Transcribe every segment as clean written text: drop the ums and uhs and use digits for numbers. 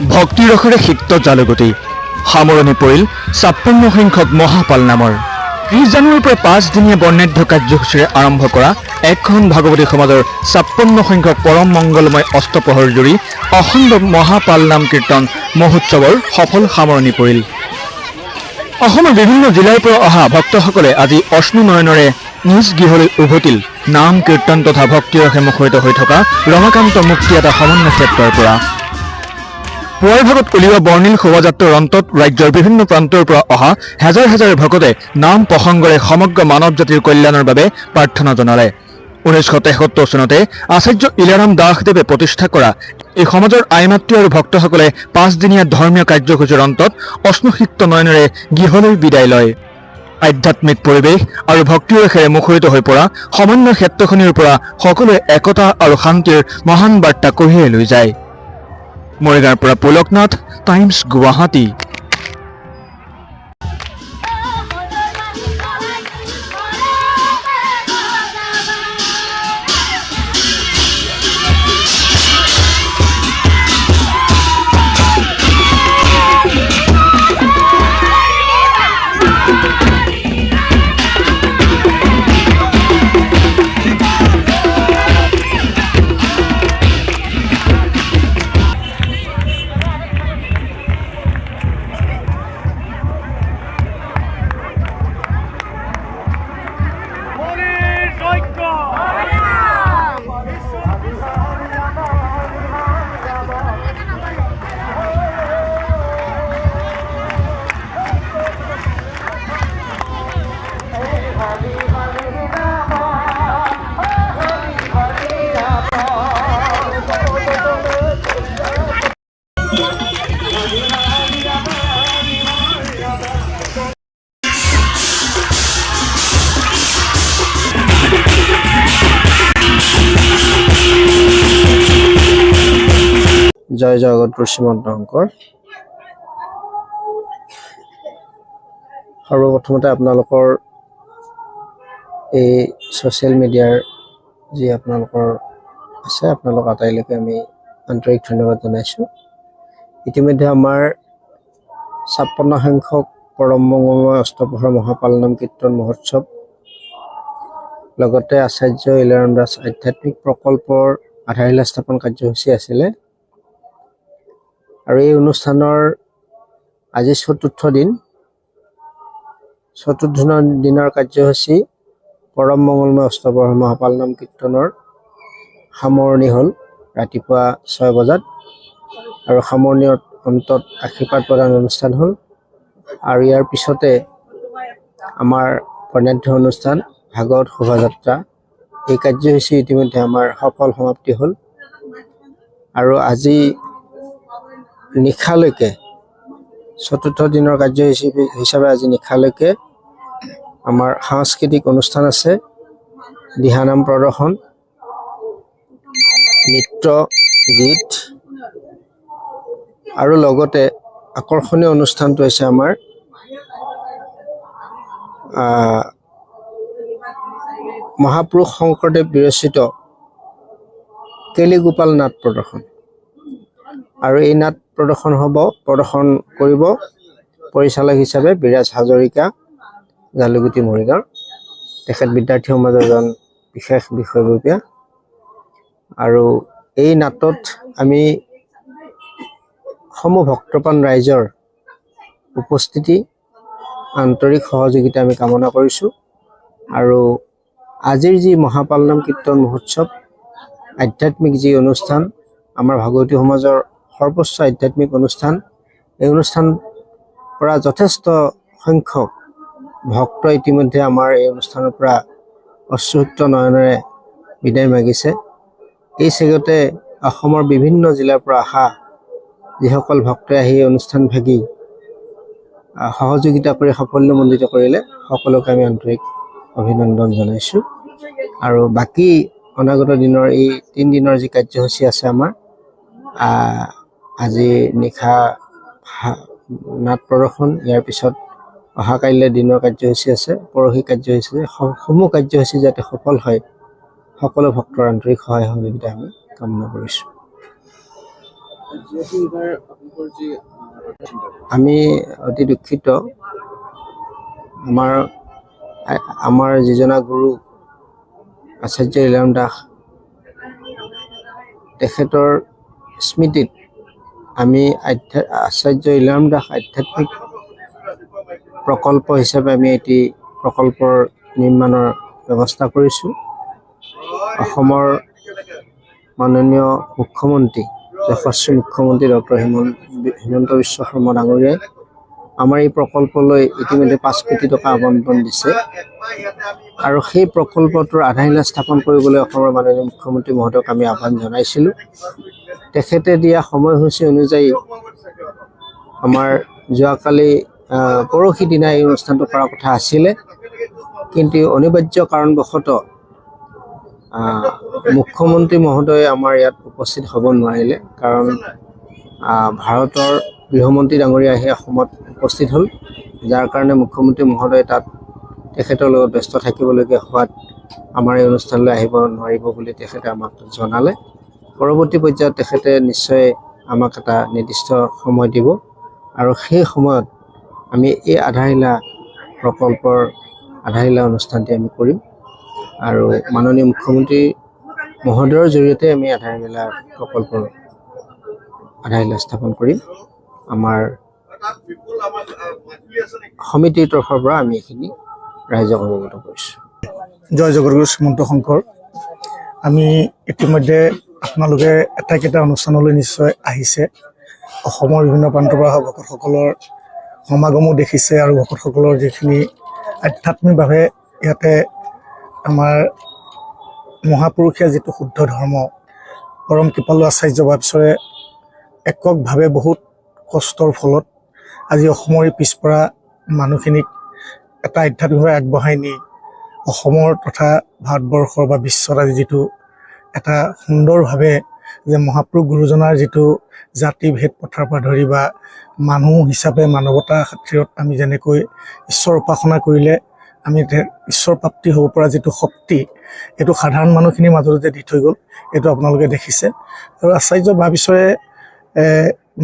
ভক্তি ৰসৰে সিক্ত জালুকটি সামৰণি পৰিল ৫৬ সংখ্যক মহাপাল নামৰ ৩০ জানুৱাৰীৰ পৰা ৫ দিনীয়া বৰ্ণাঢ্য কাৰ্যসূচীৰে আৰম্ভ কৰা এখন ভাগৱতী সমাজৰ ৫৬ সংখ্যক পৰম মংগলময় অষ্টপ্ৰহৰ জুৰি অখণ্ড মহাপাল নাম কীৰ্তন মহোৎসৱৰ সফল সামৰণি পৰিল। অসমৰ বিভিন্ন জিলাৰ পৰা অহা ভক্তসকলে আজি অশ্ৰু নয়নেৰে নিজ গৃহলৈ উভতিল নাম কীৰ্তন তথা ভক্তিৰসে মুখৰিত হৈ থকা ৰমাকান্ত মুক্তি এটা সমন্বয় ক্ষেত্ৰৰ পৰা। পুৱাৰ ভাগত উলিওৱা বৰ্ণিল শোভাযাত্ৰাৰ অন্তত ৰাজ্যৰ বিভিন্ন প্ৰান্তৰ পৰা অহা হাজাৰ হাজাৰ ভকতে নাম প্ৰসংগৰে সমগ্ৰ মানৱ জাতিৰ কল্যাণৰ বাবে প্ৰাৰ্থনা জনালে। ১৯৭৩ চনতে আচাৰ্য ইলাৰাম দাসদেৱে প্ৰতিষ্ঠা কৰা এই সমাজৰ আইমাতৃ আৰু ভক্তসকলে ৫ দিনীয়া ধৰ্মীয় কাৰ্যসূচীৰ অন্তত অশ্নুসিক্ত নয়নেৰে গৃহলৈ বিদায় লয়। আধ্যাত্মিক পৰিৱেশ আৰু ভক্তিৰসেৰে মুখৰিত হৈ পৰা সমন্বয় ক্ষেত্ৰখনিৰ পৰা সকলোৱে একতা আৰু শান্তিৰ মহান বাৰ্তা কঢ়িয়াই লৈ যায়। মৰিগাঁৱৰ পৰা পুলকনাথ, টাইমছ গুৱাহাটী। জয় জগতগুৰু শ্ৰীমন্ত শংকৰ। সৰ্বপ্ৰথমতে আপোনালোকৰ এই ছ'চিয়েল মিডিয়াৰ যি আপোনালোকৰ আছে আপোনালোক আটাইলৈকে আমি আন্তৰিক ধন্যবাদ জনাইছোঁ। ইতিমধ্যে আমাৰ ৫৬ সংখ্যক পৰম মংগলময় অষ্টপ্ৰহৰ মহাপাল নাম কীৰ্তন মহোৎসৱ লগতে আচাৰ্য ইলাৰাম দাস আধ্যাত্মিক প্ৰকল্পৰ আধাৰশিলা স্থাপন কাৰ্যসূচী আছিলে আৰু এই অনুষ্ঠানৰ আজি চতুৰ্থ দিনৰ কাৰ্যসূচী পৰম মংগলময় অষ্টপ্ৰহৰ মহাপাল নাম কীৰ্তনৰ সামৰণি হ'ল ৰাতিপুৱা ৬ বজাত আৰু সামৰণিৰ অন্তত আশীৰ্বাদ প্ৰদান অনুষ্ঠান হ'ল আৰু ইয়াৰ পিছতে আমাৰ বৰ্ণাঢ্য অনুষ্ঠান ভাগৱত শোভাযাত্ৰা এই কাৰ্যসূচী ইতিমধ্যে আমাৰ সফল সমাপ্তি হ'ল আৰু আজি নিশালৈকে চতুৰ্থ দিনৰ কাৰ্যসূচী হিচাপে আজি নিশালৈকে আমাৰ সাংস্কৃতিক অনুষ্ঠান আছে, দিহানাম প্ৰদৰ্শন, নৃত্য গীত আৰু লগতে আকৰ্ষণীয় অনুষ্ঠানটো হৈছে আমাৰ মহাপুৰুষ শংকৰদেৱ বিৰচিত কেলিগোপাল নাট প্ৰদৰ্শন আৰু এই নাট প্ৰদৰ্শন কৰিব পৰিচালক হিচাপে বিৰাজ হাজৰিকা, জালুকগুটি মৰিগাঁও। তেখেত বিদ্যাৰ্থী সমাজৰ এজন বিশেষ বিষয়ববীয়া আৰু এই নাটত আমি সমূহ ভক্তপ্ৰাণ ৰাইজৰ উপস্থিতি আন্তৰিক সহযোগিতা আমি কামনা কৰিছোঁ আৰু আজিৰ যি মহাপাল নাম কীৰ্তন মহোৎসৱ আধ্যাত্মিক যি অনুষ্ঠান আমাৰ ভাগৱতী সমাজৰ সৰ্বোচ্চ আধ্যাত্মিক অনুষ্ঠান, এই অনুষ্ঠান পৰা যথেষ্ট সংখ্যক ভক্ত ইতিমধ্যে আমাৰ এই অনুষ্ঠানৰ পৰা অশ্ৰুসিক্ত নয়নেৰে বিদায় মাগিছে। এই চেগতে অসমৰ বিভিন্ন জিলাৰ পৰা অহা যিসকল ভক্তই আহি এই অনুষ্ঠান ভাগি সহযোগিতা কৰি সাফল্যমণ্ডিত কৰিলে সকলোকে আমি আন্তৰিক অভিনন্দন জনাইছোঁ আৰু বাকী অনাগত দিনৰ এই ৩ দিনৰ যি কাৰ্যসূচী আছে আমাৰ আজি নিশা নাট প্ৰদৰ্শন, ইয়াৰ পিছত অহা কাইলৈ দিনৰ কাৰ্যসূচী আছে, পৰহি কাৰ্যসূচী আছে। সমূহ কাৰ্যসূচী যাতে সফল হয় সকলো ভক্তৰ আন্তৰিক সহায় সহযোগিতা আমি কামনা কৰিছোঁ। আমি অতি দুঃখিত আমাৰ যিজনা গুৰু আচাৰ্য ইলাম দাস তেখেতৰ স্মৃতিত আমি আচাৰ্য ইলাম দাস আধ্যাত্মিক প্ৰকল্প হিচাপে আমি এটি প্ৰকল্পৰ নিৰ্মাণৰ ব্যৱস্থা কৰিছোঁ। অসমৰ মাননীয় মুখ্যমন্ত্ৰী যশস্বী মুখ্যমন্ত্ৰী ডক্টৰ হিমন্ত বিশ্ব শৰ্মা ডাঙৰীয়াই আমাৰ এই প্ৰকল্পলৈ ইতিমধ্যে 5 কোটি টকা আবণ্টন দিছে আৰু সেই প্ৰকল্পটোৰ আধাৰশিলা স্থাপন কৰিবলৈ অসমৰ মাননীয় মুখ্যমন্ত্ৰী মহোদয়ক আমি আহ্বান জনাইছিলোঁ। তেখেতে দিয়া সময়সূচী অনুযায়ী আমাৰ যোৱাকালি পৰহি দিনা এই অনুষ্ঠানটো কৰাৰ কথা আছিলে, কিন্তু অনিবাৰ্য কাৰণবশতঃ মুখ্যমন্ত্ৰী মহোদয়ে আমাৰ ইয়াত উপস্থিত হ'ব নোৱাৰিলে, কাৰণ ভাৰতৰ গৃহমন্ত্ৰী ডাঙৰীয়া আহি অসমত উপস্থিত হ'ল, যাৰ কাৰণে মুখ্যমন্ত্ৰী মহোদয়ে তাত তেখেতৰ লগত ব্যস্ত থাকিবলগীয়া হোৱাত আমাৰ এই অনুষ্ঠানলৈ আহিব নোৱাৰিব বুলি তেখেতে আমাক জনালে। পৰৱৰ্তী পৰ্যায়ত তেখেতে নিশ্চয় আমাক এটা নিৰ্দিষ্ট সময় দিব আৰু সেই সময়ত আমি এই আধাৰশিলা প্ৰকল্পৰ আধাৰশিলা অনুষ্ঠানটি আমি কৰিম আৰু মাননীয় মুখ্যমন্ত্ৰী মহোদয়ৰ জৰিয়তে আমি আধাৰশিলা প্ৰকল্পৰ আধাৰশিলা স্থাপন কৰিম। আমাৰ সমিতিৰ তৰফৰ পৰা আমি এইখিনি ৰাইজক অৱগত কৰিছোঁ। জয় জগতগুৰু শ্ৰীমন্ত শংকৰ। আমি ইতিমধ্যে আপোনালোকে এটা অনুষ্ঠানলৈ নিশ্চয় আহিছে। অসমৰ বিভিন্ন প্ৰান্তৰ পৰা ভকতসকলৰ সমাগমো দেখিছে আৰু ভকতসকলৰ যিখিনি আধ্যাত্মিকভাৱে ইয়াতে আমাৰ মহাপুৰুষীয়া যিটো শুদ্ধ ধৰ্ম পৰম কৃপালু আচাৰ্য বাবছৰে এককভাৱে বহুত কষ্টৰ ফলত আজি অসমৰ পিছপৰা মানুহখিনিক এটা আধ্যাত্মিকভাৱে আগবঢ়াই নি অসমৰ তথা ভাৰতবৰ্ষৰ বা বিশ্বত আজি যিটো এটা সুন্দৰভাৱে যে মহাপুৰুষ গুৰুজনাৰ যিটো জাতি ভেদ পথাৰ পৰা ধৰি বা মানুহ হিচাপে মানৱতা খাতিৰত আমি যেনেকৈ ঈশ্বৰ উপাসনা কৰিলে আমি ঈশ্বৰ প্ৰাপ্তি হ'ব পৰা যিটো শক্তি, এইটো সাধাৰণ মানুহখিনিৰ মাজতে দি থৈ গ'ল, এইটো আপোনালোকে দেখিছে। আৰু আচাৰ্য বাবছৰে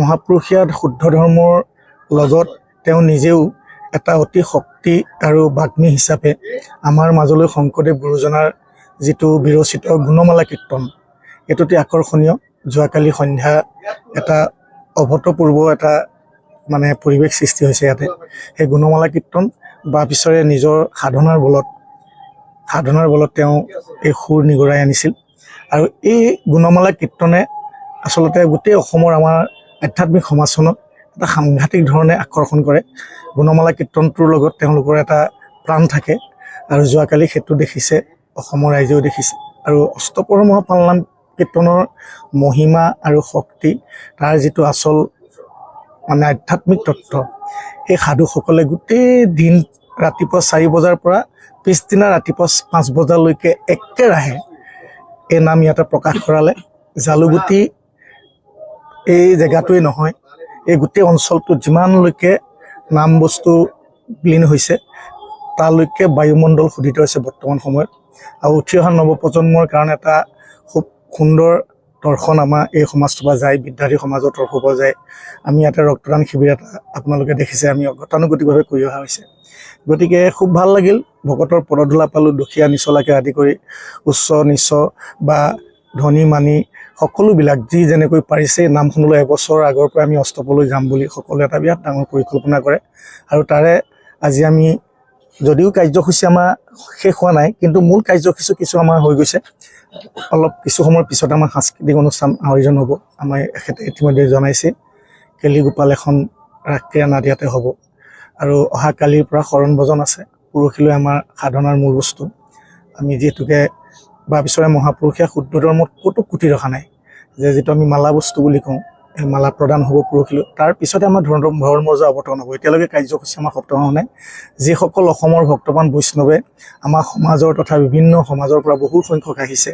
মহাপুৰুষীয়া শুদ্ধ ধৰ্মৰ লগত তেওঁ নিজেও এটা অতি শক্তি আৰু বাগ্মী হিচাপে আমাৰ মাজলৈ শংকৰদেৱ গুৰুজনাৰ যিটো বিৰচিত গুণমালা কীৰ্তন, এইটো অতি আকৰ্ষণীয়। যোৱাকালি সন্ধ্যা এটা অভূতপূৰ্ব এটা মানে পৰিৱেশ সৃষ্টি হৈছে ইয়াতে। সেই গুণমালা কীৰ্তন বাবছৰে নিজৰ সাধনাৰ বলত তেওঁ এই সুৰ নিগৰাই আনিছিল আৰু এই গুণমালা কীৰ্তনে আচলতে গোটেই অসমৰ আমাৰ আধ্যাত্মিক সমাজখনক এটা সাংঘাতিক ধৰণে আকৰ্ষণ কৰে। গুণমালা কীৰ্তনটোৰ লগত তেওঁলোকৰ এটা প্ৰাণ থাকে আৰু যোৱাকালি সেইটো দেখিছে, অসমৰ ৰাইজেও দেখিছে। আৰু অষ্টপ্ৰহৰ মহাপালনাম কীৰ্তনৰ মহিমা আৰু শক্তি, তাৰ যিটো আচল মানে আধ্যাত্মিক তত্ত্ব, এই সাধুসকলে গোটেই দিন ৰাতিপুৱা 4 বজাৰ পৰা পিছদিনা ৰাতিপুৱা 5 বজালৈকে একেৰাহে এই নাম ইয়াতে প্ৰকাশ কৰালে। জালুগুটি এই জেগাটোৱেই নহয়, এই গোটেই অঞ্চলটোত যিমানলৈকে নাম বস্তু বিলীন হৈছে তালৈকে বায়ুমণ্ডল শোধিত হৈছে বৰ্তমান সময়ত। আৰু উঠি অহা নৱপ্ৰজন্মৰ কাৰণে এটা খুব সুন্দৰ দৰ্শন আমাৰ এই সমাজটোৰ পৰা যায়, বিদ্যাৰ্থী সমাজৰ তৰফৰ পৰা যায়। আমি ইয়াতে ৰক্তদান শিবিৰ এটা আপোনালোকে দেখিছে আমি গতানুগতিকভাৱে কৰি অহা হৈছে। গতিকে খুব ভাল লাগিল। ভকতৰ পদধূলা পালোঁ, দুখীয়া নিচলাকে আদি কৰি উচ্চ নিচ বা ধনী মানি সকলোবিলাক যি যেনেকৈ পাৰিছে নামখনলৈ এবছৰ আগৰ পৰা আমি অষ্টপলৈ যাম বুলি সকলোৱে এটা বিৰাট ডাঙৰ পৰিকল্পনা কৰে। আৰু তাৰে আজি আমি যদিও কাৰ্যসূচী আমাৰ শেষ হোৱা নাই, কিন্তু মূল কাৰ্যসূচী কিছু আমাৰ হৈ গৈছে। অলপ কিছু সময়ৰ পিছত আমাৰ সাংস্কৃতিক অনুষ্ঠান আয়োজন হ'ব। আমাৰ এখেতে ইতিমধ্যে জনাইছে কেলিগোপাল এখন ৰাষ্ট্ৰীয় নাট ইয়াতে হ'ব আৰু অহা কালিৰ পৰা শৰণ ভজন আছে। পৰহিলৈ আমাৰ সাধনাৰ মূল বস্তু আমি যিহেতুকে বাবছৰে মহাপুৰুষীয়া শুদ্ধ ধৰ্মত ক'তো কুটি ৰখা নাই, যে যিটো আমি মালা বস্তু বুলি কওঁ, এই মালা প্ৰদান হ'ব পৰহিলৈ। তাৰ পিছতে আমাৰ ধৰ্মজ অৱতৰণ হ'ব। এতিয়ালৈকে কাৰ্যসূচী আমাৰ সপ্তাহ হোৱা নাই। যিসকল অসমৰ ভক্তবান বৈষ্ণৱে আমাৰ সমাজৰ তথা বিভিন্ন সমাজৰ পৰা বহু সংখ্যক আহিছে,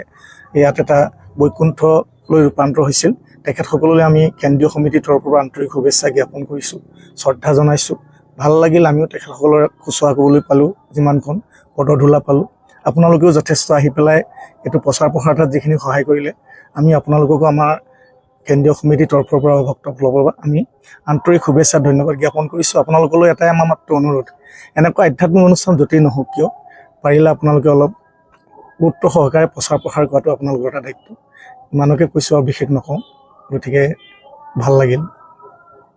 ইয়াত এটা বৈকুণ্ঠলৈ ৰূপান্তৰ হৈছিল, তেখেতসকললৈ আমি কেন্দ্ৰীয় সমিতিৰ তৰফৰ পৰা আন্তৰিক শুভেচ্ছা জ্ঞাপন কৰিছোঁ, শ্ৰদ্ধা জনাইছোঁ। ভাল লাগিল, আমিও তেখেতসকলৰ শুশ্ৰূষা কৰিবলৈ পালোঁ, যিমানখন পদধূলা পালোঁ। আপোনালোকেও যথেষ্ট আহি পেলাই এইটো প্ৰচাৰ প্ৰসাৰত যিখিনি সহায় কৰিলে, আমি আপোনালোককো আমাৰ কেন্দ্ৰীয় সমিতিৰ তৰফৰ পৰা ভক্তসকলৰ পৰা আমি আন্তৰিক শুভেচ্ছা ধন্যবাদ জ্ঞাপন কৰিছোঁ। আপোনালোকলৈ এটাই আমাৰ মাত্ৰ অনুৰোধ, এনেকুৱা আধ্যাত্মিক অনুষ্ঠান য'তেই নহওক কিয় পাৰিলে আপোনালোকে অলপ গুৰুত্ব সহকাৰে প্ৰচাৰ প্ৰসাৰ কৰাটো আপোনালোকৰ এটা দায়িত্ব। ইমানকে কৈছোঁ আৰু বিশেষ নকওঁ, গতিকে ভাল লাগিল।